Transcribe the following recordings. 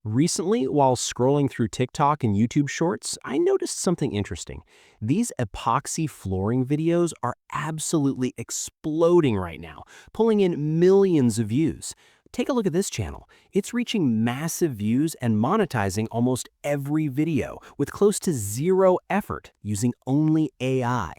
Recently, while scrolling through TikTok and YouTube Shorts, I noticed something interesting. These epoxy flooring videos are absolutely exploding right now, pulling in millions of views. Take a look at this channel. It's reaching massive views and monetizing almost every video with close to zero effort using only AI.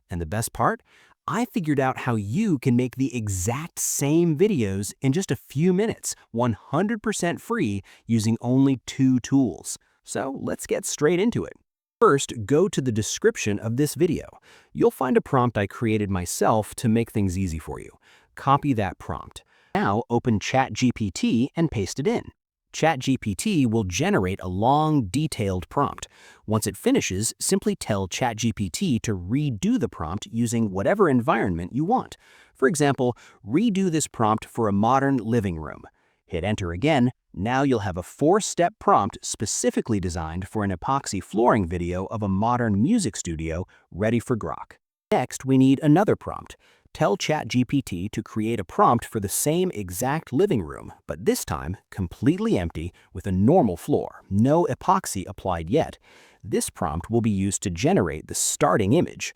And the best part? I figured out how you can make the exact same videos in just a few minutes, 100% free, using only two tools. So let's get straight into it. First, go to the description of this video. You'll find a prompt I created myself to make things easy for you. Copy that prompt. Now open ChatGPT and paste it in. ChatGPT will generate a long, detailed prompt. Once it finishes, simply tell ChatGPT to redo the prompt using whatever environment you want. For example, redo this prompt for a modern living room. Hit enter again. Now you'll have a 4-step prompt specifically designed for an epoxy flooring video of a modern music studio ready for Grok. Next, we need another prompt. Tell ChatGPT to create a prompt for the same exact living room, but this time completely empty with a normal floor, no epoxy applied yet. This prompt will be used to generate the starting image.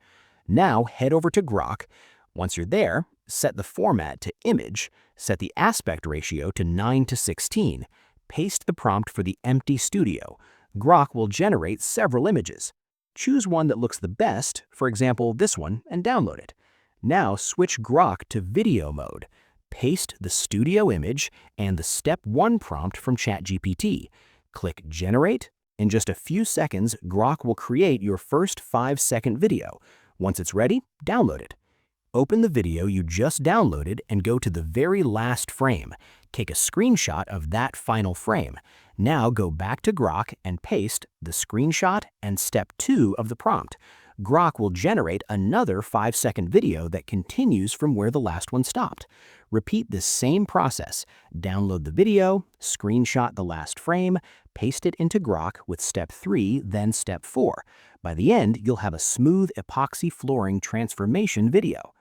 Now head over to Grok. Once you're there, set the format to image, set the aspect ratio to 9:16. Paste the prompt for the empty studio. Grok will generate several images. Choose one that looks the best, for example this one, and download it. Now switch Grok to video mode. Paste the studio image and the step 1 prompt from ChatGPT. Click Generate. In just a few seconds, Grok will create your first 5-second video. Once it's ready, download it. Open the video you just downloaded and go to the very last frame. Take a screenshot of that final frame. Now go back to Grok and paste the screenshot and step 2 of the prompt. Grok will generate another 5-second video that continues from where the last one stopped. Repeat this same process. Download the video, screenshot the last frame, paste it into Grok with step 3, then step 4. By the end, you'll have a smooth epoxy flooring transformation video.